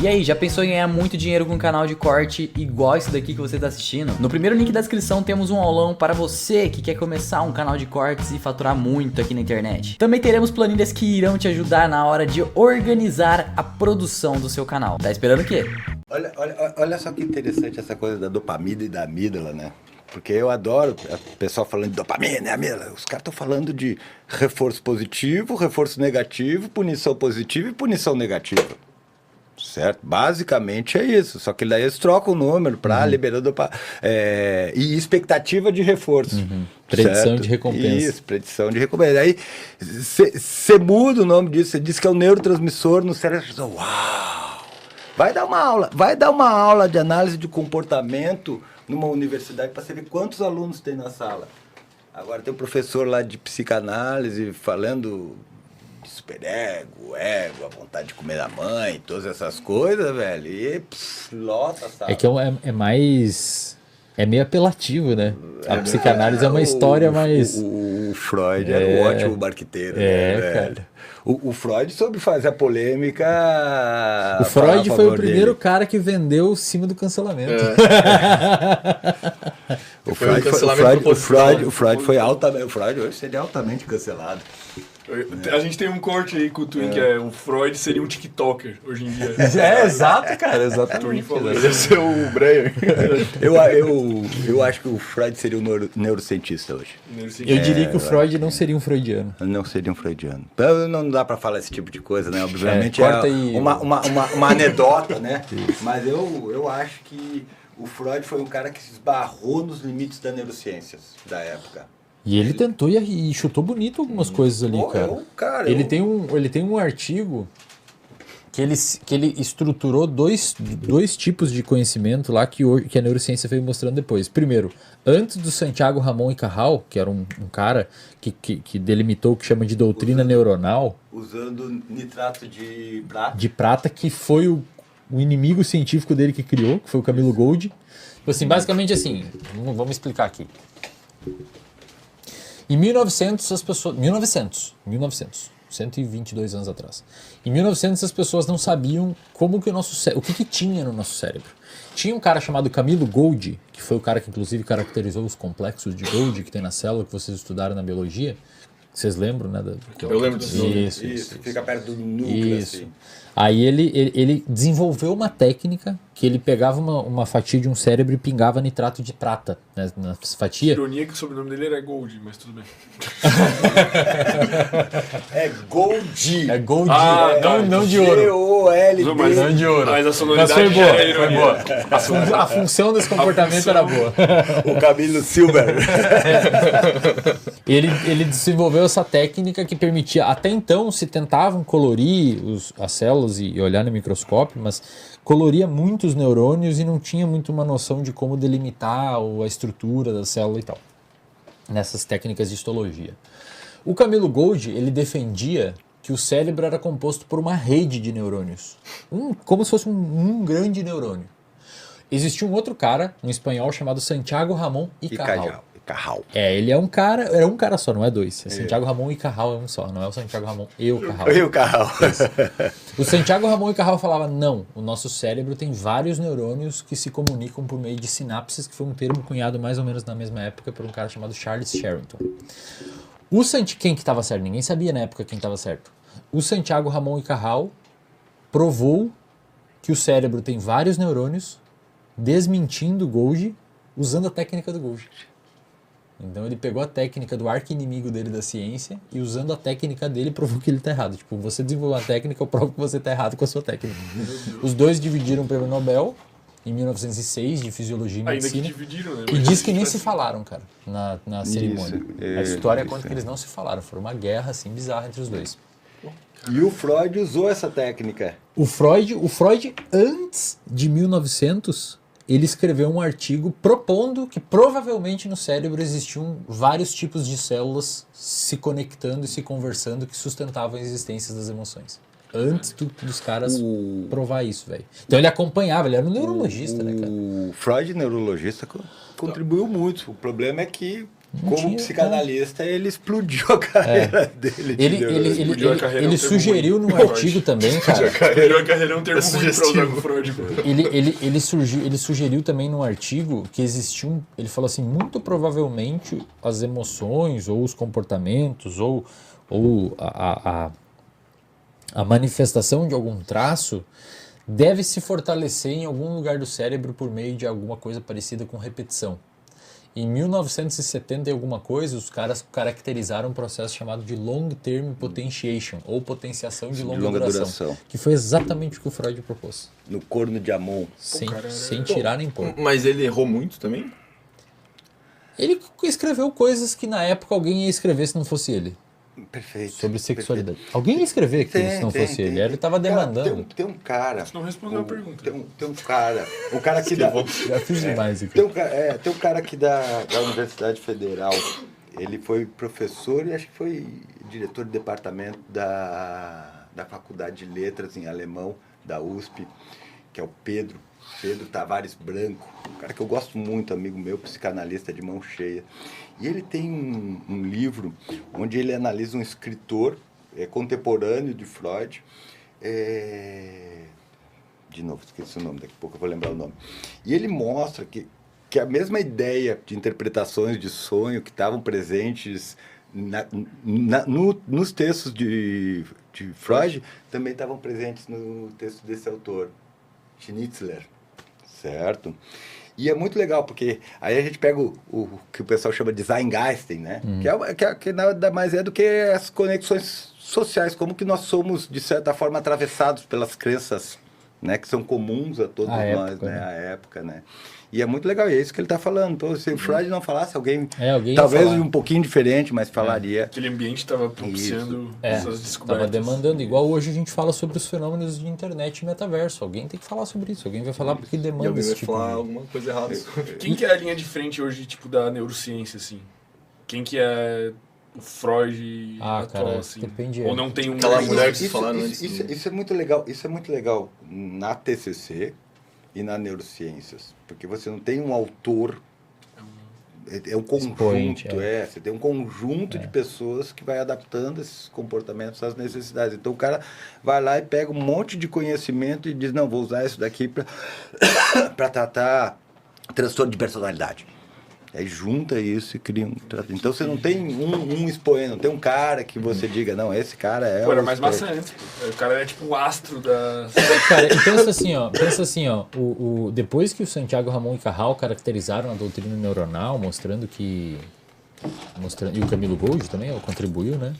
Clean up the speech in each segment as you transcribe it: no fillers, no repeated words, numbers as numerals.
E aí, já pensou em ganhar muito dinheiro com um canal de corte igual esse daqui que você está assistindo? No primeiro link da descrição temos um aulão para você que quer começar um canal de cortes e faturar muito aqui na internet. Também teremos planilhas que irão te ajudar na hora de organizar a produção do seu canal. Tá esperando o quê? Olha só que interessante essa coisa da dopamina e da amígdala, né? Porque eu adoro o pessoal falando de dopamina e amígdala. Os caras estão falando de reforço positivo, reforço negativo, punição positiva e punição negativa. Certo? Basicamente é isso. Só que daí eles trocam o número para liberar e expectativa de reforço. Predição certo? de recompensa. Isso, predição de recompensa. Aí você muda o nome disso, você diz que é o neurotransmissor no cérebro. Uau! Vai dar uma aula de análise de comportamento numa universidade para você ver quantos alunos tem na sala. Agora tem um professor lá de psicanálise falando de superego, ego, a vontade de comer a mãe, todas essas coisas, velho. E lota a sala. É que é mais... É meio apelativo, né? A psicanálise é uma história mais... O Freud era um ótimo marqueteiro. né, cara. O Freud soube fazer a polêmica. O Freud foi o primeiro cara que vendeu o cima do cancelamento. O Freud foi altamente. O Freud hoje seria altamente cancelado. A gente tem um corte aí com o Twin, que é o Freud seria um TikToker hoje em dia. Exato, cara, exatamente. Ele deve ser o Breyer. Eu acho que o Freud seria um neurocientista hoje. Eu diria que o Freud não seria um freudiano. Não seria um freudiano. Não dá pra falar esse tipo de coisa, né? Obviamente uma anedota, né? Mas eu acho que o Freud foi um cara que se esbarrou nos limites das neurociências da época. E ele tentou e chutou bonito algumas coisas ali, cara. Ele tem um artigo que ele estruturou dois tipos de conhecimento lá que a neurociência veio mostrando depois. Primeiro, antes do Santiago Ramon e Cajal, que era um cara que delimitou o que chama de doutrina neuronal. Usando nitrato de prata. De prata, que foi o inimigo científico dele que criou, que foi o Camilo Golgi. Assim, basicamente assim, vamos explicar aqui. Em 1900, as pessoas... 1900, 122 anos atrás. Em 1900, as pessoas não sabiam como que o que tinha no nosso cérebro. Tinha um cara chamado Camilo Golgi, que foi o cara que inclusive caracterizou os complexos de Golgi que tem na célula, que vocês estudaram na biologia. Vocês lembram, né? Eu lembro disso. Isso, fica perto do núcleo, isso. assim. Aí ele desenvolveu uma técnica que ele pegava uma fatia de um cérebro e pingava nitrato de prata, né, na fatia. Ironia que o sobrenome dele era Gold, mas tudo bem. É Golgi. É Golgi, não de ouro. G-O-L-D. Não de ouro. Mas a sonoridade foi boa, era ironia. foi boa. A função desse comportamento era boa. O Camilo Silver. Ele desenvolveu essa técnica que permitia, até então se tentavam colorir as células e olhar no microscópio, mas coloria muitos neurônios e não tinha muito uma noção de como delimitar a estrutura da célula e tal, nessas técnicas de histologia. O Camilo Golgi, ele defendia que o cérebro era composto por uma rede de neurônios, como se fosse um grande neurônio. Existia um outro cara, um espanhol, chamado Santiago Ramon y Cajal. Ele era um cara só, não é dois. Santiago Ramon y Cajal é um só, não é o Santiago Ramon e o Cajal. E o Cajal. O Santiago Ramon y Cajal falava, não, o nosso cérebro tem vários neurônios que se comunicam por meio de sinapses, que foi um termo cunhado mais ou menos na mesma época por um cara chamado Charles Sherrington. Quem que estava certo? Ninguém sabia na época quem estava certo. O Santiago Ramon y Cajal provou que o cérebro tem vários neurônios, desmentindo o Golgi, usando a técnica do Golgi. Então ele pegou a técnica do arqui-inimigo dele da ciência e usando a técnica dele provou que ele está errado. Tipo, você desenvolveu uma técnica, eu provo que você está errado com a sua técnica. Os dois dividiram o prêmio Nobel em 1906 de Fisiologia e Medicina. Ainda que dividiram, né? E diz que nem se falaram, cara, na cerimônia. A história conta que eles não se falaram. Foi uma guerra assim bizarra entre os dois. E o Freud usou essa técnica. O Freud antes de 1900... ele escreveu um artigo propondo que provavelmente no cérebro existiam vários tipos de células se conectando e se conversando que sustentavam a existência das emoções. Antes dos caras provar isso, velho. Então ele acompanhava, ele era um neurologista, né, cara? O Freud, neurologista, contribuiu muito. O problema é que como tinha, psicanalista, ele explodiu a carreira dele. Explodiu a carreira, ele é um termo sugeriu ruim. num artigo também, cara. Explodiu a carreira é um termo ruim pra usar com o Freud. Ele sugeriu também num artigo que existia ele falou assim, muito provavelmente as emoções ou os comportamentos ou a manifestação de algum traço deve se fortalecer em algum lugar do cérebro por meio de alguma coisa parecida com repetição. Em 1970 e alguma coisa, os caras caracterizaram um processo chamado de Long Term Potentiation, ou potenciação de longa duração, que foi exatamente o que o Freud propôs. No corno de Amon. Sem tirar nem pôr. Mas ele errou muito também? Ele escreveu coisas que na época alguém ia escrever se não fosse ele. Perfeito. Sobre sexualidade. Alguém ia escrever aquilo se não fosse ele. Ele estava demandando. Tem um cara. Não respondeu a pergunta. Tem um cara. Um cara que dá. Já fiz demais aqui. Tem um cara aqui da Universidade Federal. Ele foi professor e acho que foi diretor de departamento da Faculdade de Letras em Alemão, da USP, que é o Pedro Tavares Branco. Um cara que eu gosto muito, amigo meu, psicanalista de mão cheia. E ele tem um livro onde ele analisa um escritor contemporâneo de Freud. De novo, esqueci o nome, daqui a pouco eu vou lembrar o nome. E ele mostra que a mesma ideia de interpretações de sonho que estavam presentes nos textos de Freud também estavam presentes no texto desse autor, Schnitzler, certo? E é muito legal, porque aí a gente pega o que o pessoal chama de Zeitgeist, né? Que nada mais é do que as conexões sociais, como que nós somos, de certa forma, atravessados pelas crenças, né? Que são comuns a todos nós, né? À época, né? E é muito legal, e é isso que ele está falando. Então, se o Freud não falasse, alguém talvez um pouquinho diferente, mas falaria. Aquele ambiente estava propiciando essas descobertas. Estava demandando, igual hoje a gente fala sobre os fenômenos de internet e metaverso. Alguém tem que falar sobre isso, alguém vai falar porque demanda esse tipo. Falar alguma coisa errada. Quem que é a linha de frente hoje, tipo, da neurociência, assim? Quem que é o Freud atual, cara, assim? depende. Ou não tem um... Aquela mulher que vocês falaram antes. Isso é muito legal. Isso é muito legal na TCC e na neurociências, porque você não tem um autor, é um conjunto, você tem um conjunto de pessoas que vai adaptando esses comportamentos às necessidades. Então o cara vai lá e pega um monte de conhecimento e diz, não, vou usar isso daqui para tratar transtorno de personalidade. Aí junta isso e cria um tratamento. Então você não tem um expoente, não tem um cara que você diga, não, esse cara é... era mais maçante. O cara é tipo o astro da... Cara, e pensa assim, ó, depois que o Santiago Ramon e Cajal caracterizaram a doutrina neuronal, mostrando, e o Camilo Golgi também contribuiu, né?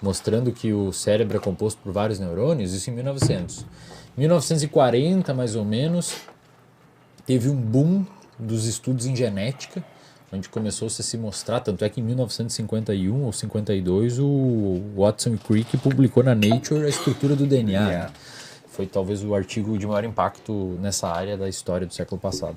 Mostrando que o cérebro é composto por vários neurônios, isso em 1900. 1940, mais ou menos, teve um boom dos estudos em genética, onde começou-se a se mostrar, tanto é que em 1951 ou 52 o Watson e Crick publicou na Nature a estrutura do DNA. Né? Foi talvez o artigo de maior impacto nessa área da história do século passado.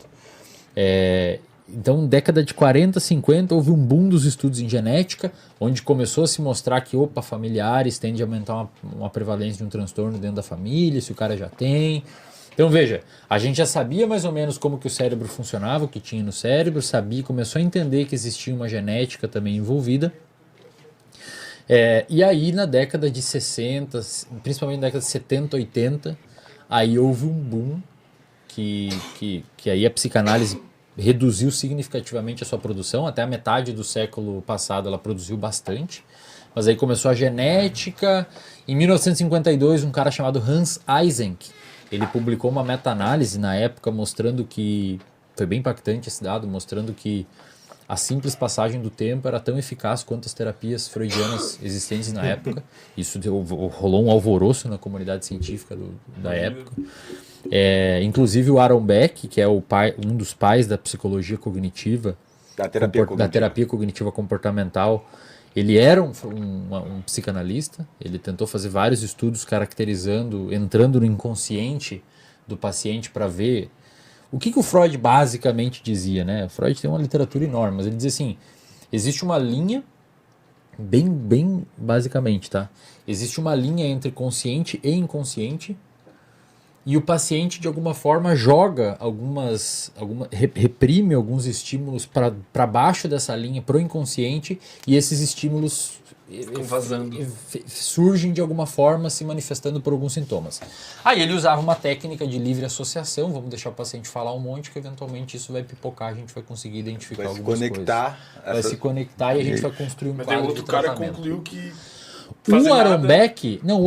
Então, década de 40, 50, houve um boom dos estudos em genética, onde começou a se mostrar que, familiares tendem a aumentar uma prevalência de um transtorno dentro da família, se o cara já tem... Então veja, a gente já sabia mais ou menos como que o cérebro funcionava, o que tinha no cérebro, começou a entender que existia uma genética também envolvida. E aí na década de 60, principalmente na década de 70, 80, aí houve um boom que aí a psicanálise reduziu significativamente a sua produção, até a metade do século passado ela produziu bastante, mas aí começou a genética. Em 1952 um cara chamado Hans Eysenck, ele publicou uma meta-análise na época mostrando que, foi bem impactante esse dado, mostrando que a simples passagem do tempo era tão eficaz quanto as terapias freudianas existentes na época. Isso rolou um alvoroço na comunidade científica da época. Inclusive o Aaron Beck, que é um dos pais da psicologia cognitiva, da terapia cognitiva comportamental, ele era um psicanalista, ele tentou fazer vários estudos caracterizando, entrando no inconsciente do paciente para ver o que o Freud basicamente dizia, né? O Freud tem uma literatura enorme, mas ele dizia assim, existe uma linha, bem basicamente, tá? Existe uma linha entre consciente e inconsciente, E o paciente, de alguma forma, joga reprime alguns estímulos para baixo dessa linha, pro inconsciente, e esses estímulos vazando. Surgem de alguma forma, se manifestando por alguns sintomas. Aí ele usava uma técnica de livre associação, vamos deixar o paciente falar um monte, que eventualmente isso vai pipocar, a gente vai conseguir identificar algumas coisas. Vai se conectar e a gente vai construir um quadro de tratamento. Mas aí outro cara concluiu que o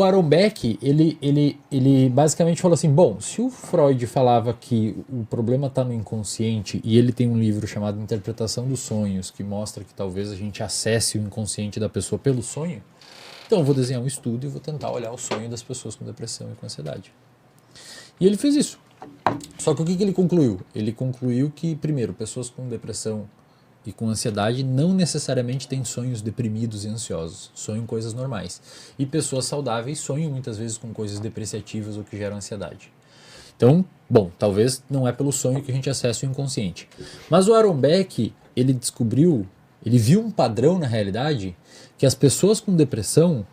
Aaron Beck, ele basicamente falou assim, bom, se o Freud falava que o problema está no inconsciente e ele tem um livro chamado Interpretação dos Sonhos, que mostra que talvez a gente acesse o inconsciente da pessoa pelo sonho, então eu vou desenhar um estudo e vou tentar olhar o sonho das pessoas com depressão e com ansiedade. E ele fez isso. Só que o que ele concluiu? Ele concluiu que, primeiro, pessoas com depressão e com ansiedade não necessariamente têm sonhos deprimidos e ansiosos, sonham coisas normais. E pessoas saudáveis sonham muitas vezes com coisas depreciativas ou que geram ansiedade. Então, bom, talvez não é pelo sonho que a gente acessa o inconsciente. Mas o Aaron Beck, ele viu um padrão na realidade, que as pessoas com depressão,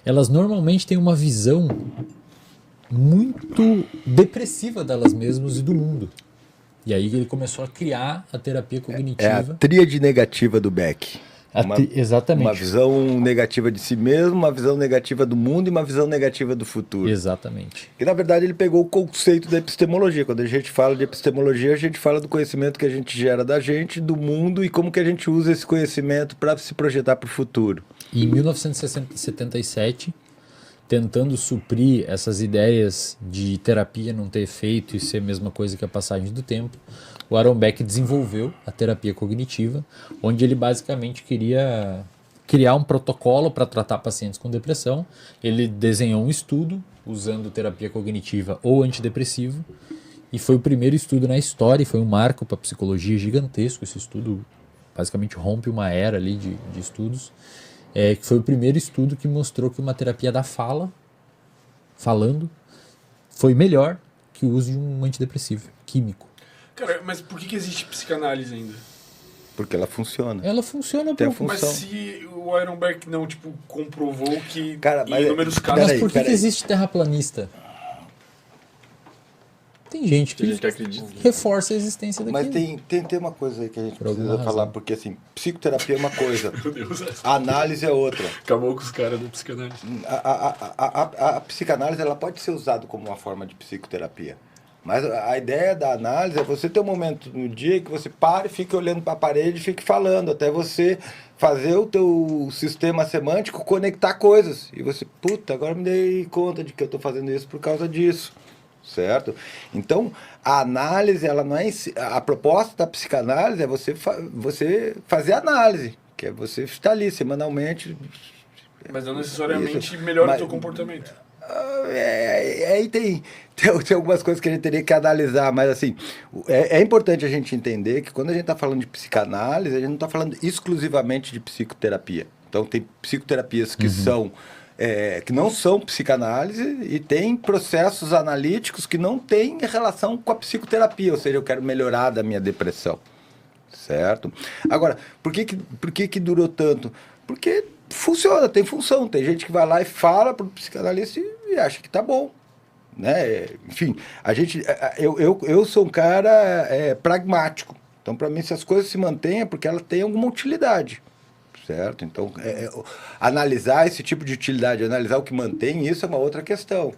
elas normalmente têm uma visão muito depressiva delas mesmas e do mundo. E aí ele começou a criar a terapia cognitiva. É a tríade negativa do Beck. Exatamente. Uma visão negativa de si mesmo, uma visão negativa do mundo e uma visão negativa do futuro. Exatamente. E na verdade ele pegou o conceito da epistemologia. Quando a gente fala de epistemologia, a gente fala do conhecimento que a gente gera da gente, do mundo e como que a gente usa esse conhecimento para se projetar para o futuro. E em 1977, tentando suprir essas ideias de terapia não ter efeito e ser a mesma coisa que a passagem do tempo, o Aaron Beck desenvolveu a terapia cognitiva, onde ele basicamente queria criar um protocolo para tratar pacientes com depressão. Ele desenhou um estudo usando terapia cognitiva ou antidepressivo, e foi o primeiro estudo na história, e foi um marco para a psicologia gigantesco. Esse estudo basicamente rompe uma era ali de estudos. Que foi o primeiro estudo que mostrou que uma terapia da falando, foi melhor que o uso de um antidepressivo químico. Cara, mas por que existe psicanálise ainda? Porque ela funciona. Ela funciona Tem a por... função. Mas se o Aaron Beck não, comprovou que Cara, em inúmeros casos... Mas por que existe terraplanista? Tem gente que acredita. reforça a existência daquilo. Mas tem uma coisa aí que a gente Por alguma precisa falar, razão. porque assim, psicoterapia é uma coisa, Meu Deus, a análise é outra. acabou com os caras da psicanálise. A psicanálise ela pode ser usada como uma forma de psicoterapia. Mas a ideia da análise é você ter um momento no dia que você pare e fique olhando para a parede e fique falando, até você fazer o teu sistema semântico conectar coisas. E você, puta, agora me dei conta de que eu estou fazendo isso por causa disso. Certo? Então, a análise, ela não é... A proposta da psicanálise é você fazer análise, que é você estar ali semanalmente. Mas não necessariamente melhora o teu comportamento. Aí tem algumas coisas que a gente teria que analisar, mas assim, é importante a gente entender que quando a gente está falando de psicanálise, a gente não está falando exclusivamente de psicoterapia. Então, tem psicoterapias que são... que não são psicanálise, e tem processos analíticos que não têm relação com a psicoterapia, ou seja, eu quero melhorar da minha depressão, certo? Agora, por que durou tanto? Porque funciona, tem função, tem gente que vai lá e fala para o psicanalista e acha que tá bom, né? Enfim, eu sou um cara pragmático, então para mim se as coisas se mantêm é porque elas têm alguma utilidade. Certo? Então, analisar esse tipo de utilidade, analisar o que mantém, isso é uma outra questão.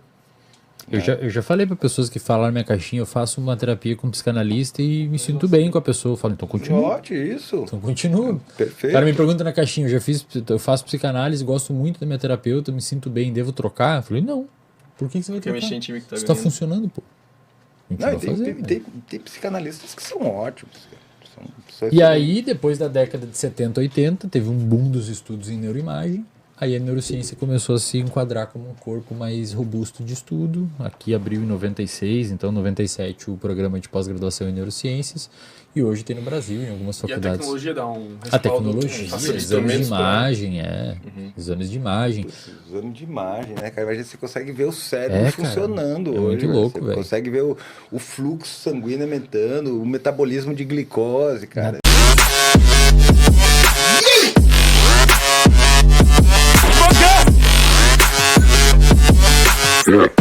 Eu já falei para pessoas que falaram na minha caixinha, eu faço uma terapia com um psicanalista e me sinto bem com a pessoa. Eu falo, então continua. Ótimo, isso. Então continua. Perfeito. O cara me pergunta na caixinha, eu faço psicanálise, gosto muito da minha terapeuta, me sinto bem, devo trocar? Eu falei, não. Por que você vai trocar? mexer em time que tá Isso tá ganhando. funcionando, pô. Não, fazendo. tem psicanalistas que são ótimos. E aí, depois da década de 70, 80, teve um boom dos estudos em neuroimagem. Aí a neurociência começou a se enquadrar como um corpo mais robusto de estudo. Aqui abriu em 96, então em 97 o programa de pós-graduação em neurociências. E hoje tem no Brasil, em algumas faculdades. E a tecnologia dá um respaldo. A tecnologia, facilita exames de menos imagem, exames de imagem. Exame de imagem, né, cara? Imagina, você consegue ver o cérebro funcionando é hoje. muito louco, você velho. consegue ver o fluxo sanguíneo aumentando, o metabolismo de glicose, cara. Yeah.